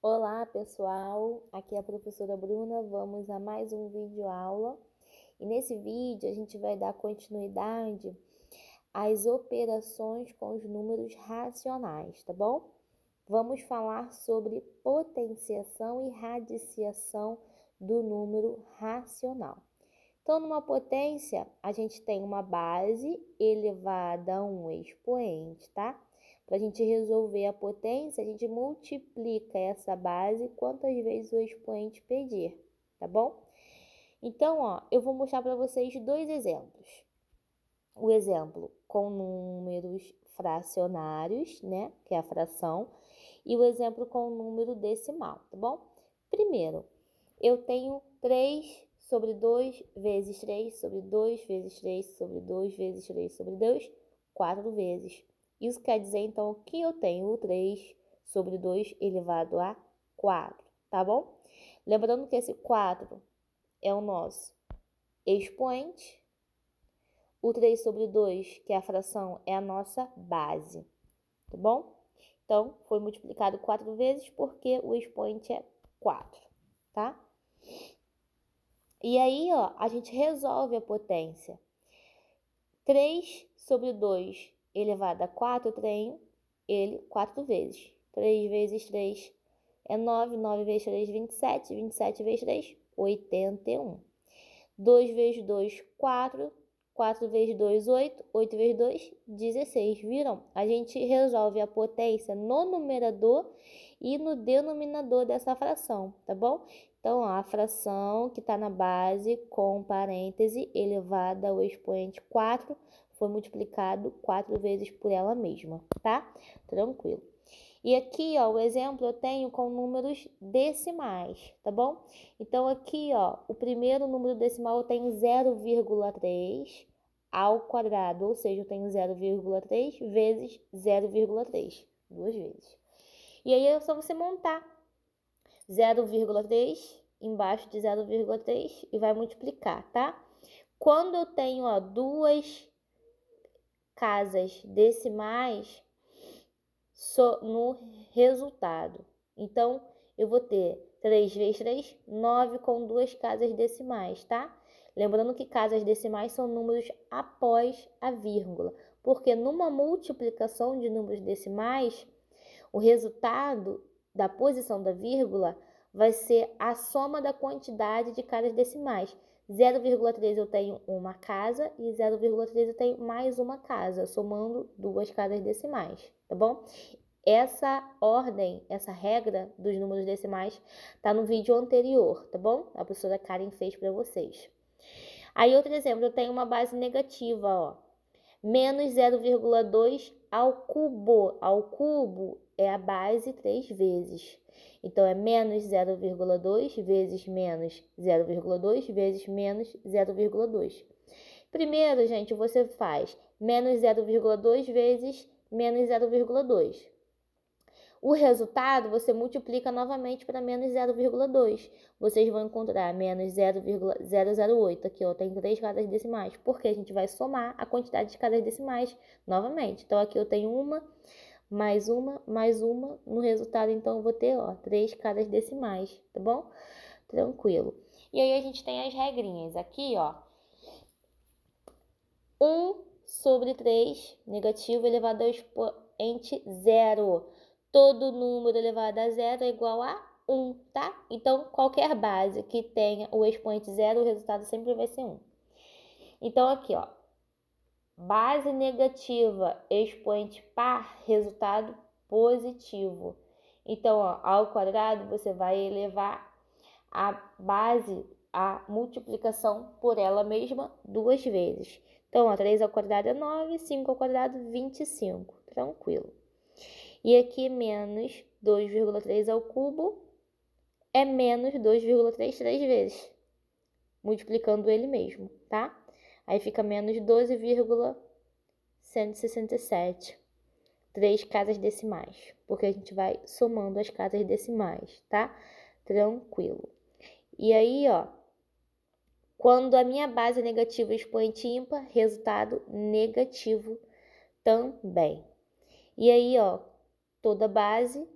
Olá pessoal, aqui é a professora Bruna, vamos a mais um vídeo aula e nesse vídeo a gente vai dar continuidade às operações com os números racionais, tá bom? Vamos falar sobre potenciação e radiciação do número racional. Então, numa potência, a gente tem uma base elevada a um expoente, tá? Para a gente resolver a potência, a gente multiplica essa base quantas vezes o expoente pedir, tá bom? Então, ó, eu vou mostrar para vocês dois exemplos. O exemplo com números fracionários, né, que é a fração, e o exemplo com número decimal, tá bom? Primeiro, eu tenho 3 sobre 2 vezes 3 sobre 2 vezes 3 sobre 2 vezes 3 sobre 2, 4 vezes. Isso quer dizer, então, que eu tenho o 3 sobre 2 elevado a 4, tá bom? Lembrando que esse 4 é o nosso expoente. O 3 sobre 2, que é a fração, é a nossa base, tá bom? Então, foi multiplicado 4 vezes porque o expoente é 4, tá? E aí, ó, a gente resolve a potência. 3 sobre 2 elevado a 4, eu tenho ele 4 vezes. 3 vezes 3 é 9, 9 vezes 3, 27, 27 vezes 3, 81. 2 vezes 2, 4, 4 vezes 2, 8, 8 vezes 2, 16. Viram? A gente resolve a potência no numerador e no denominador dessa fração, tá bom? Então, ó, a fração que está na base com parêntese elevada ao expoente 4 foi multiplicado 4 vezes por ela mesma, tá? Tranquilo. E aqui, ó, o exemplo eu tenho com números decimais, tá bom? Então, aqui, ó, o primeiro número decimal eu tenho 0,3 ao quadrado, ou seja, eu tenho 0,3 vezes 0,3, duas vezes. E aí é só você montar 0,3 embaixo de 0,3 e vai multiplicar, tá? Quando eu tenho, ó, duas casas decimais no resultado. Então, eu vou ter 3 vezes 3, 9 com duas casas decimais, tá? Lembrando que casas decimais são números após a vírgula, porque numa multiplicação de números decimais, o resultado da posição da vírgula vai ser a soma da quantidade de casas decimais. 0,3 eu tenho uma casa e 0,3 eu tenho mais uma casa, somando duas casas decimais, tá bom? Essa ordem, essa regra dos números decimais tá no vídeo anterior, tá bom? A professora Karen fez para vocês. Aí outro exemplo, eu tenho uma base negativa, ó. Menos 0,2 ao cubo. Ao cubo é a base 3 vezes. Então, é menos 0,2 vezes menos 0,2 vezes menos 0,2. Primeiro, gente, você faz menos 0,2 vezes menos 0,2. O resultado você multiplica novamente para menos 0,2. Vocês vão encontrar menos 0,008. Aqui, ó, tem 3 casas decimais, porque a gente vai somar a quantidade de casas decimais novamente. Então, aqui eu tenho uma, mais uma, mais uma. No resultado, então, eu vou ter, ó, 3 casas decimais, tá bom? Tranquilo. E aí, a gente tem as regrinhas. Aqui, ó, 1 sobre 3 negativo elevado ao expoente 0. Todo número elevado a 0 é igual a 1, tá? Então, qualquer base que tenha o expoente 0, o resultado sempre vai ser 1. Então, aqui, ó, base negativa, expoente par, resultado positivo. Então, ó, ao quadrado, você vai elevar a base, a multiplicação por ela mesma duas vezes. Então, ó, 3 ao quadrado é 9, 5 ao quadrado, 25. Tranquilo. E aqui, menos 2,3 ao cubo é menos 2,3 três vezes, multiplicando ele mesmo, tá? Aí fica menos 12,167. 3 casas decimais, porque a gente vai somando as casas decimais, tá? Tranquilo. E aí, ó, quando a minha base é negativa e expoente ímpar, resultado negativo também. E aí, ó, toda base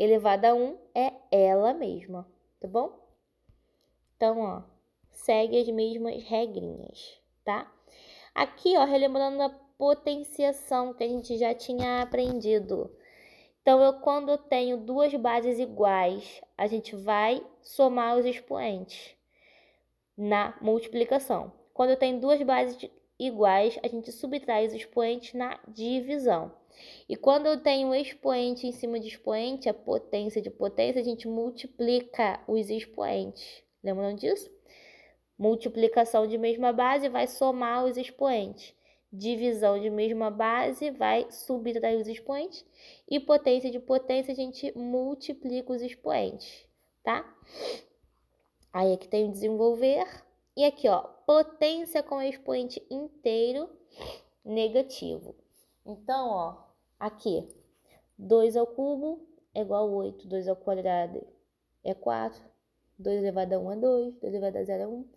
elevado a 1 é ela mesma, tá bom? Então, ó, segue as mesmas regrinhas, tá? Aqui, ó, relembrando a potenciação que a gente já tinha aprendido. Então, quando eu tenho duas bases iguais, a gente vai somar os expoentes na multiplicação. Quando eu tenho duas bases iguais, a gente subtrai os expoentes na divisão. E quando eu tenho expoente em cima de expoente, a potência de potência, a gente multiplica os expoentes. Lembram disso? Multiplicação de mesma base vai somar os expoentes. Divisão de mesma base vai subtrair os expoentes. E potência de potência, a gente multiplica os expoentes, tá? Aí aqui tem o desenvolver. E aqui, ó, potência com expoente inteiro negativo. Então, ó, aqui, 2 ao cubo é igual a 8, 2 ao quadrado é 4, 2 elevado a 1 é 2, 2 elevado a 0 é 1.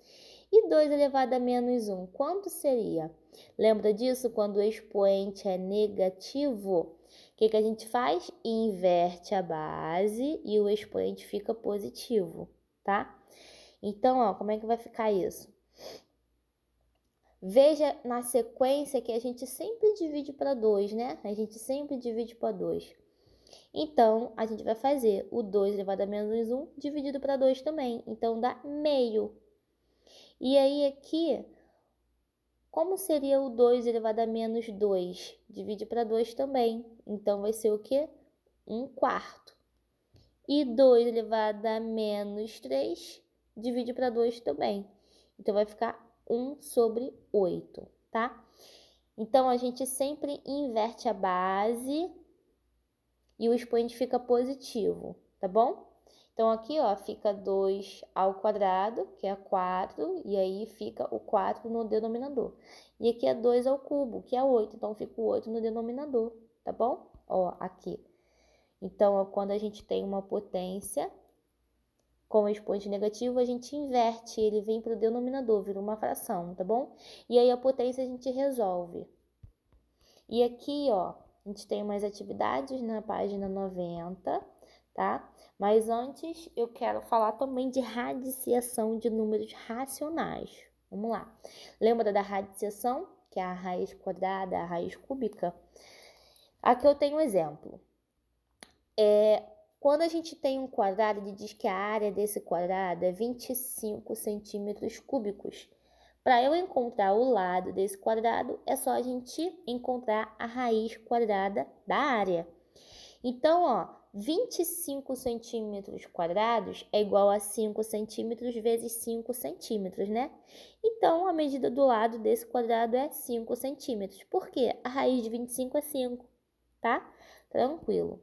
E 2 elevado a menos 1, quanto seria? Lembra disso? Quando o expoente é negativo, o que a gente faz? Inverte a base e o expoente fica positivo, tá? Então, ó, como é que vai ficar isso? Veja na sequência que a gente sempre divide para 2, né? A gente sempre divide para 2. Então, a gente vai fazer o 2 elevado a menos 1 dividido para 2 também. Então, dá meio. E aí, aqui, como seria o 2 elevado a menos 2? Divide para 2 também. Então, vai ser o quê? 1/4. E 2 elevado a menos 3, divide para 2 também. Então, vai ficar 1/8, tá? Então, a gente sempre inverte a base e o expoente fica positivo, tá bom? Então, aqui, ó, fica 2 ao quadrado, que é 4, e aí fica o 4 no denominador. E aqui é 2 ao cubo, que é 8, então fica o 8 no denominador, tá bom? Ó, aqui. Então, ó, quando a gente tem uma potência com expoente negativo, a gente inverte, ele vem para o denominador, vira uma fração, tá bom? E aí a potência a gente resolve. E aqui, ó, a gente tem umas atividades na página 90, tá? Mas antes eu quero falar também de radiciação de números racionais. Vamos lá. Lembra da radiciação, que é a raiz quadrada, a raiz cúbica? Aqui eu tenho um exemplo. Quando a gente tem um quadrado, ele diz que a área desse quadrado é 25 centímetros cúbicos. Para eu encontrar o lado desse quadrado, é só a gente encontrar a raiz quadrada da área. Então, ó, 25 centímetros quadrados é igual a 5 centímetros vezes 5 centímetros, né? Então, a medida do lado desse quadrado é 5 centímetros. Por quê? A raiz de 25 é 5, tá? Tranquilo.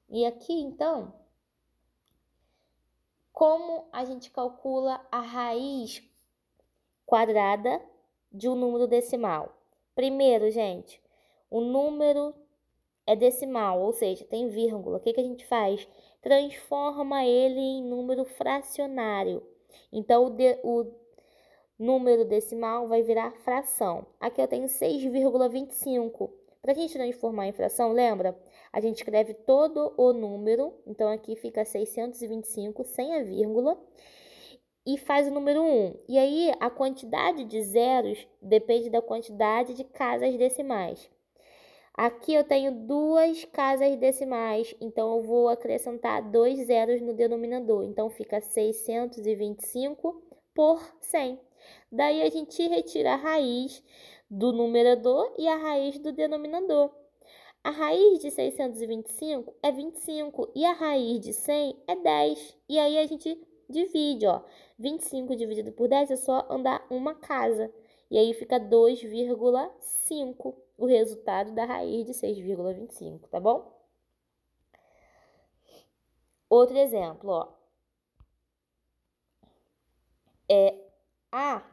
E aqui, então, como a gente calcula a raiz quadrada de um número decimal? Primeiro, gente, o número é decimal, ou seja, tem vírgula. O que a gente faz? Transforma ele em número fracionário. Então, o número decimal vai virar fração. Aqui eu tenho 6,25. Para a gente transformar em fração, lembra? A gente escreve todo o número, então aqui fica 625 sem a vírgula, e faz o número 1. E aí, a quantidade de zeros depende da quantidade de casas decimais. Aqui eu tenho 2 casas decimais, então eu vou acrescentar 2 zeros no denominador. Então, fica 625 por 100. Daí, a gente retira a raiz do numerador e a raiz do denominador. A raiz de 625 é 25 e a raiz de 100 é 10. E aí, a gente divide, ó. 25 dividido por 10 é só andar uma casa. E aí, fica 2,5, o resultado da raiz de 6,25, tá bom? Outro exemplo, ó.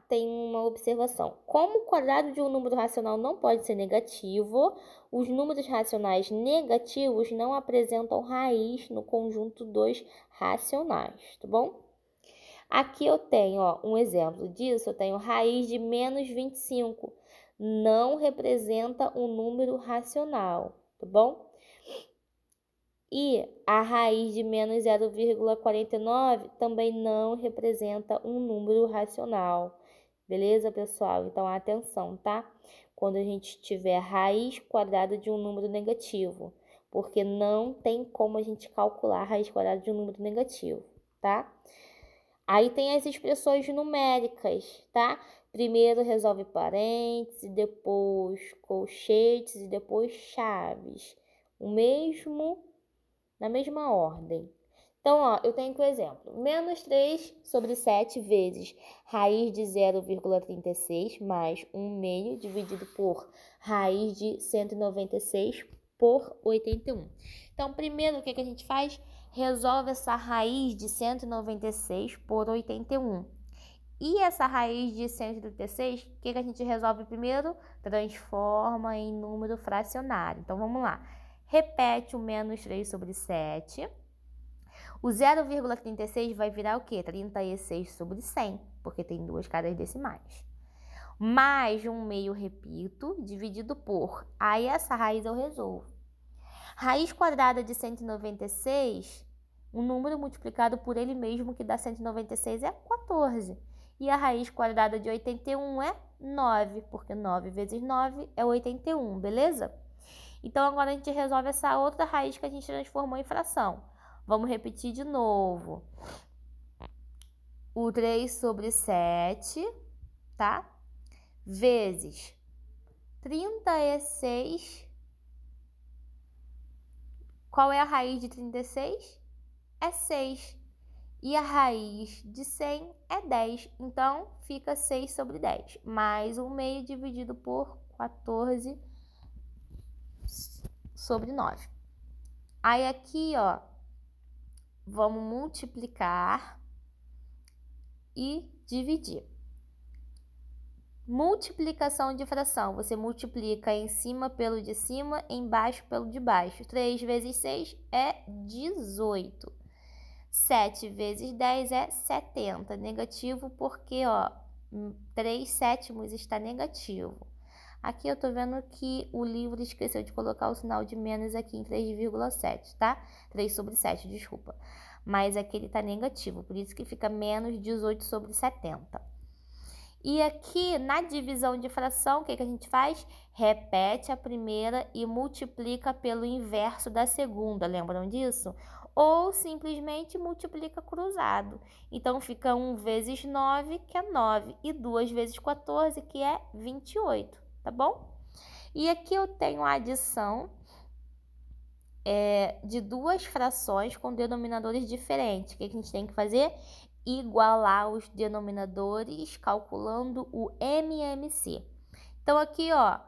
Tem uma observação. Como o quadrado de um número racional não pode ser negativo, os números racionais negativos não apresentam raiz no conjunto dos racionais, tá bom? Aqui eu tenho, ó, um exemplo disso, eu tenho raiz de menos 25. Não representa um número racional, tá bom? E a raiz de menos 0,49 também não representa um número racional. Beleza, pessoal? Então, atenção, tá? Quando a gente tiver raiz quadrada de um número negativo, porque não tem como a gente calcular a raiz quadrada de um número negativo, tá? Aí tem as expressões numéricas, tá? Primeiro resolve parênteses, depois colchetes e depois chaves. Na mesma ordem. Então, ó, eu tenho aqui o exemplo. Menos 3 sobre 7 vezes raiz de 0,36 mais 1 meio dividido por raiz de 196 por 81. Então, primeiro, o que a gente faz? Resolve essa raiz de 196 por 81. E essa raiz de 136, o que a gente resolve primeiro? Transforma em número fracionário. Então, vamos lá. Repete o menos 3 sobre 7. O 0,36 vai virar o quê? 36 sobre 100, porque tem duas casas decimais. Mais 1 meio, repito, dividido por. Aí essa raiz eu resolvo. Raiz quadrada de 196, um número multiplicado por ele mesmo, que dá 196, é 14. E a raiz quadrada de 81 é 9, porque 9 vezes 9 é 81, beleza? Então, agora a gente resolve essa outra raiz que a gente transformou em fração. Vamos repetir de novo. O 3 sobre 7, tá? Vezes 36. Qual é a raiz de 36? É 6. E a raiz de 100 é 10. Então, fica 6 sobre 10. Mais 1 meio dividido por 14 sobre 9. Aí aqui, ó, vamos multiplicar e dividir. Multiplicação de fração. Você multiplica em cima pelo de cima, embaixo pelo de baixo. 3 vezes 6 é 18. 7 vezes 10 é 70. Negativo porque, ó, 3 sétimos está negativo. Aqui eu tô vendo que o livro esqueceu de colocar o sinal de menos aqui em 3,7, tá? 3 sobre 7, desculpa. Mas aqui ele tá negativo, por isso que fica menos 18 sobre 70. E aqui, na divisão de fração, o que a gente faz? Repete a primeira e multiplica pelo inverso da segunda, lembram disso? Ou simplesmente multiplica cruzado. Então, fica 1 vezes 9, que é 9, e 2 vezes 14, que é 28, tá bom? E aqui eu tenho a adição de duas frações com denominadores diferentes. O que a gente tem que fazer? Igualar os denominadores calculando o MMC. Então, aqui, ó,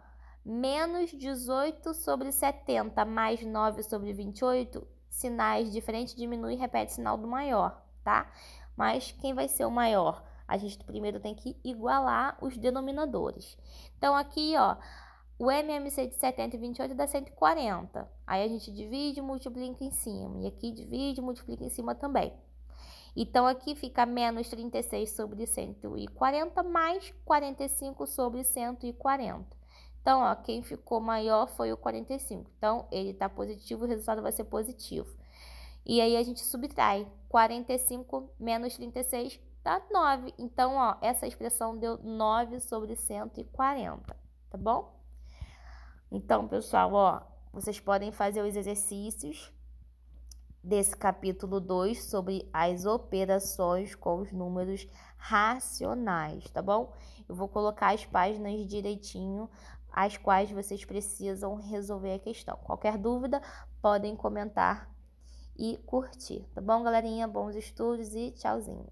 menos 18 sobre 70 mais 9 sobre 28, sinais diferentes, diminui e repete o sinal do maior, tá? Mas quem vai ser o maior? A gente primeiro tem que igualar os denominadores. Então, aqui, ó, o MMC de 70 e 28 dá 140. Aí a gente divide e multiplica em cima. E aqui divide e multiplica em cima também. Então, aqui fica menos 36 sobre 140 mais 45 sobre 140. Então, ó, quem ficou maior foi o 45. Então, ele está positivo, o resultado vai ser positivo. E aí, a gente subtrai. 45 menos 36 dá 9. Então, ó, essa expressão deu 9 sobre 140, tá bom? Então, pessoal, ó, vocês podem fazer os exercícios desse capítulo 2 sobre as operações com os números racionais, tá bom? Eu vou colocar as páginas direitinho, as quais vocês precisam resolver a questão. Qualquer dúvida, podem comentar e curtir, tá bom, galerinha? Bons estudos e tchauzinho!